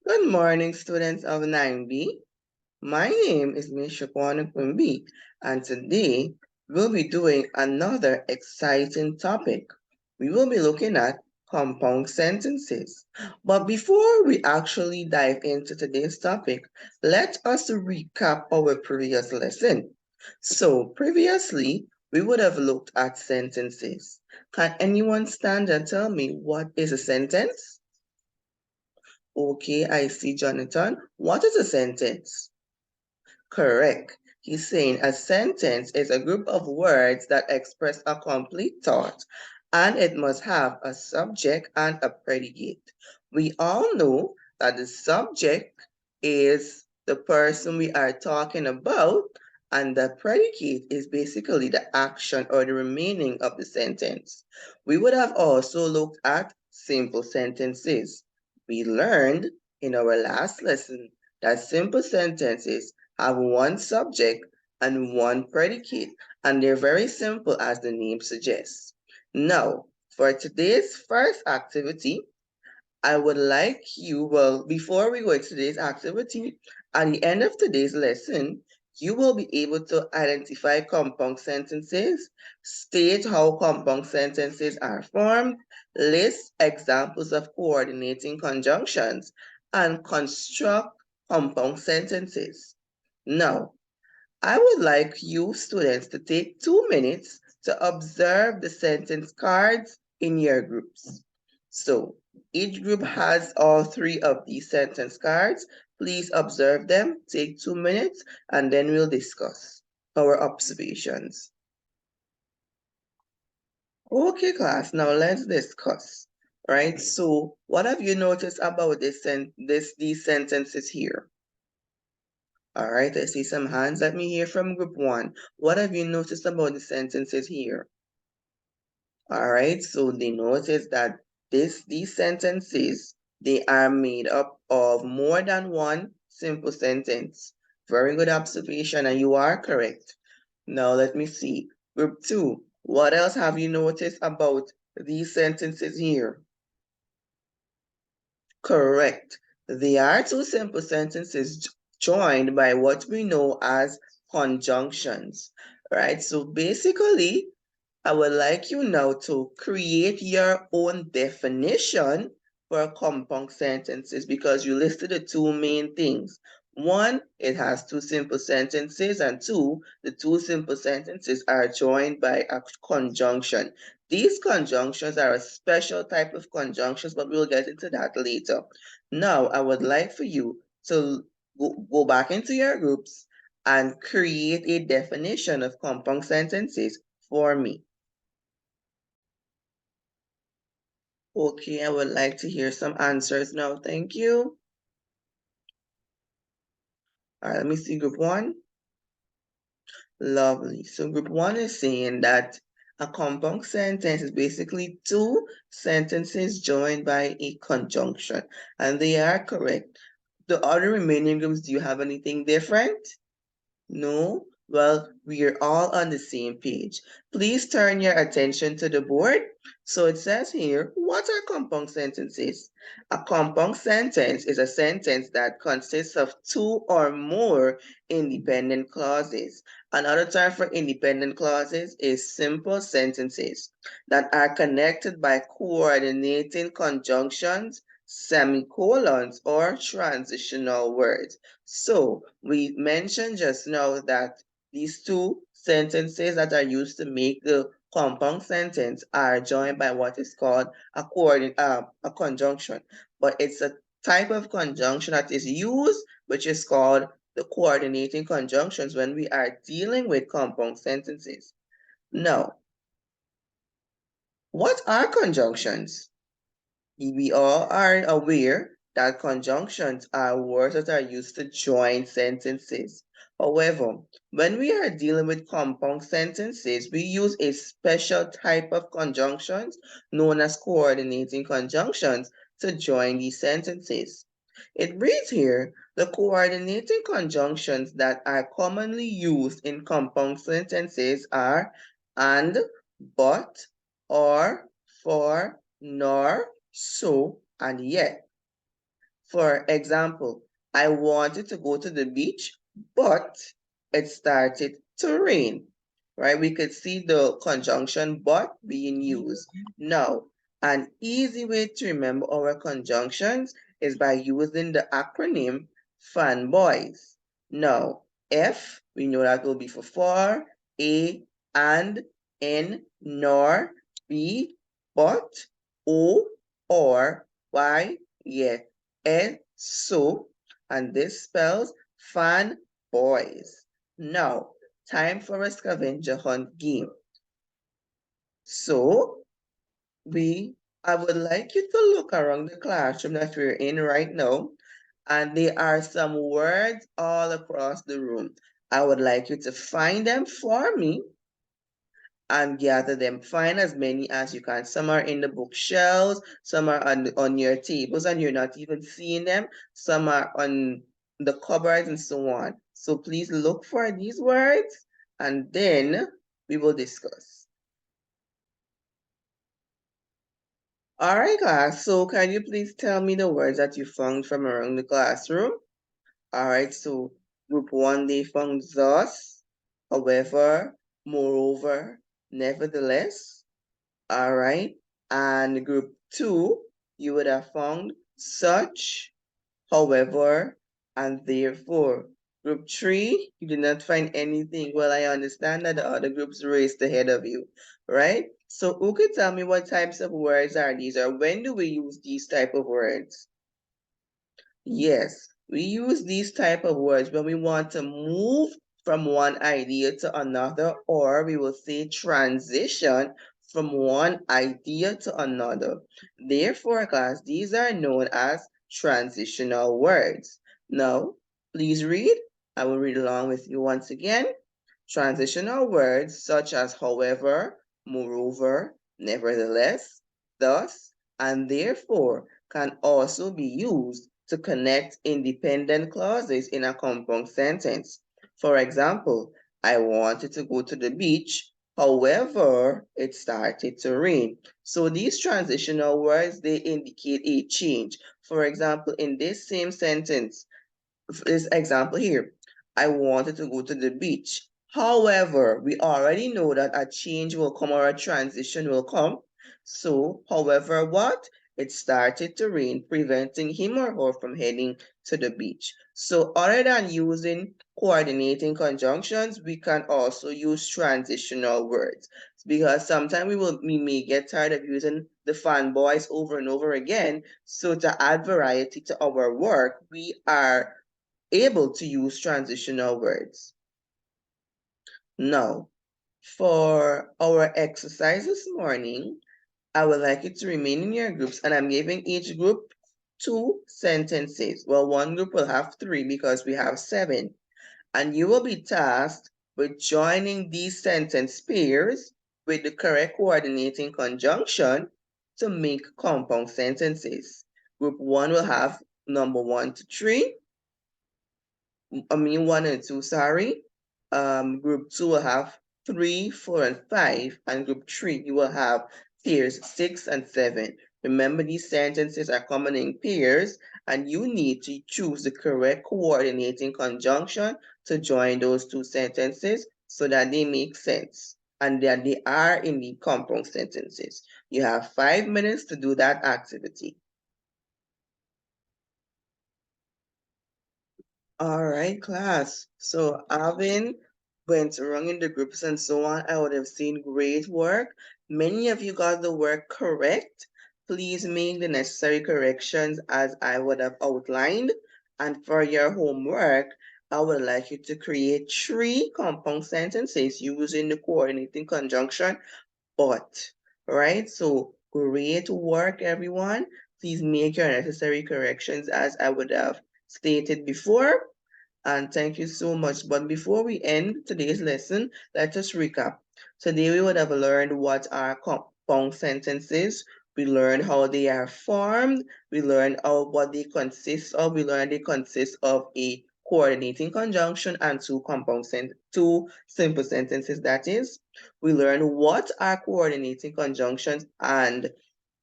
Good morning, students of 9B. My name is Ms. Quimbie, and today we'll be doing another exciting topic. We will be looking at compound sentences. But before we actually dive into today's topic, let us recap our previous lesson. So previously, we would have looked at sentences. Can anyone stand and tell me what is a sentence? Okay, I see Jonathan. What is a sentence? Correct. He's saying a sentence is a group of words that express a complete thought, and it must have a subject and a predicate. We all know that the subject is the person we are talking about, and the predicate is basically the action or the remaining of the sentence. We would have also looked at simple sentences. We learned in our last lesson that simple sentences have one subject and one predicate, and they're very simple as the name suggests. Now, for today's first activity, I would like you, well, before we go into today's activity, at the end of today's lesson, you will be able to identify compound sentences, state how compound sentences are formed, list examples of coordinating conjunctions, and construct compound sentences. Now, I would like you students to take 2 minutes to observe the sentence cards in your groups. So each group has all three of these sentence cards. Please observe them, take 2 minutes, and then we'll discuss our observations. Okay, class, now let's discuss. Right, so what have you noticed about these sentences here? All right, I see some hands. Let me hear from group one. What have you noticed about the sentences here? All right, so they notice that these sentences, they are made up of more than one simple sentence. Very good observation, and you are correct. Now let me see. Group two, what else have you noticed about these sentences here? Correct. They are two simple sentences joined by what we know as conjunctions, right? So basically, I would like you now to create your own definition for compound sentences because you listed the two main things. One, it has two simple sentences, and two, the two simple sentences are joined by a conjunction. These conjunctions are a special type of conjunctions, but we'll get into that later. Now, I would like for you to go back into your groups and create a definition of compound sentences for me. Okay, I would like to hear some answers now. Thank you. All right, let me see group one. Lovely. So group one is saying that a compound sentence is basically two sentences joined by a conjunction, and they are correct. The other remaining groups, do you have anything different? No? Well, we are all on the same page. Please turn your attention to the board. So it says here, what are compound sentences? A compound sentence is a sentence that consists of two or more independent clauses. Another term for independent clauses is simple sentences that are connected by coordinating conjunctions, semicolons, or transitional words. So we mentioned just now that these two sentences that are used to make the compound sentence are joined by what is called a conjunction. But it's a type of conjunction that is used, which is called the coordinating conjunctions when we are dealing with compound sentences. Now, what are conjunctions? We all are aware that conjunctions are words that are used to join sentences. However, when we are dealing with compound sentences, we use a special type of conjunctions known as coordinating conjunctions to join these sentences. It reads here, the coordinating conjunctions that are commonly used in compound sentences are and, but, or, for, nor, so, and yet. For example, I wanted to go to the beach, but it started to rain, right? We could see the conjunction but being used. Now, an easy way to remember our conjunctions is by using the acronym FANBOYS. Now, F, we know that will be for, A, and, N, nor, B, but, O, or, Y, yet, and so, and this spells fan boys. Now, time for a scavenger hunt game. So, I would like you to look around the classroom that we're in right now, and there are some words all across the room. I would like you to find them for me and gather them. Find as many as you can. Some are in the bookshelves, some are on your tables and you're not even seeing them. Some are on the cupboards and so on. So please look for these words and then we will discuss. All right, class. So can you please tell me the words that you found from around the classroom? All right, so group one, they found thus, however, moreover, nevertheless. All right. And group two, you would have found such, however, and therefore. Group three, you did not find anything. Well, I understand that the other groups raced ahead of you, right? So who could tell me what types of words are these, or when do we use these type of words? Yes, we use these type of words when we want to move from one idea to another, or we will say transition from one idea to another. Therefore, class, these are known as transitional words. Now, please read. I will read along with you once again. Transitional words such as however, moreover, nevertheless, thus, and therefore can also be used to connect independent clauses in a compound sentence. For example, I wanted to go to the beach, however, it started to rain. So these transitional words, they indicate a change. For example, in this same sentence, this example here, I wanted to go to the beach. However, we already know that a change will come or a transition will come. So, however, what? It started to rain, preventing him or her from heading to the beach. So, other than using coordinating conjunctions, we can also use transitional words because sometimes we may get tired of using the fanboys over and over again. So, to add variety to our work, we are able to use transitional words. Now, for our exercise this morning, I would like you to remain in your groups, and I'm giving each group 2 sentences. Well, one group will have 3 because we have 7. And you will be tasked with joining these sentence pairs with the correct coordinating conjunction to make compound sentences. Group 1 will have number 1 to 3. 1 and 2, sorry. Group 2 will have 3, 4, and 5, and group 3, you will have pairs 6 and 7. Remember, these sentences are common in pairs, and you need to choose the correct coordinating conjunction to join those 2 sentences so that they make sense and that they are in the compound sentences. You have 5 minutes to do that activity. All right, class. So Alvin went around in the groups and so on. I would have seen great work. Many of you got the work correct. Please make the necessary corrections as I would have outlined. And for your homework, I would like you to create 3 compound sentences using the coordinating conjunction but. Right? So great work, everyone. Please make your necessary corrections as I would have stated before. And thank you so much. But before we end today's lesson, let us recap. Today we would have learned what are compound sentences. We learned how they are formed. We learned what they consist of. We learned they consist of a coordinating conjunction and 2 simple sentences, that is. We learned what are coordinating conjunctions and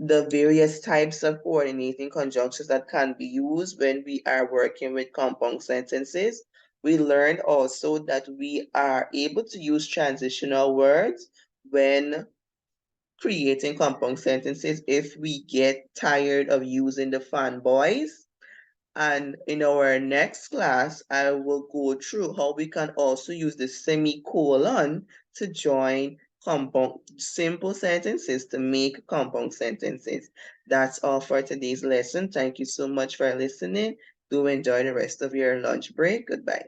the various types of coordinating conjunctions that can be used when we are working with compound sentences. We learned also that we are able to use transitional words when creating compound sentences if we get tired of using the fanboys. And in our next class, I will go through how we can also use the semicolon to join compound simple sentences to make compound sentences. That's all for today's lesson. Thank you so much for listening. Do enjoy the rest of your lunch break. Goodbye.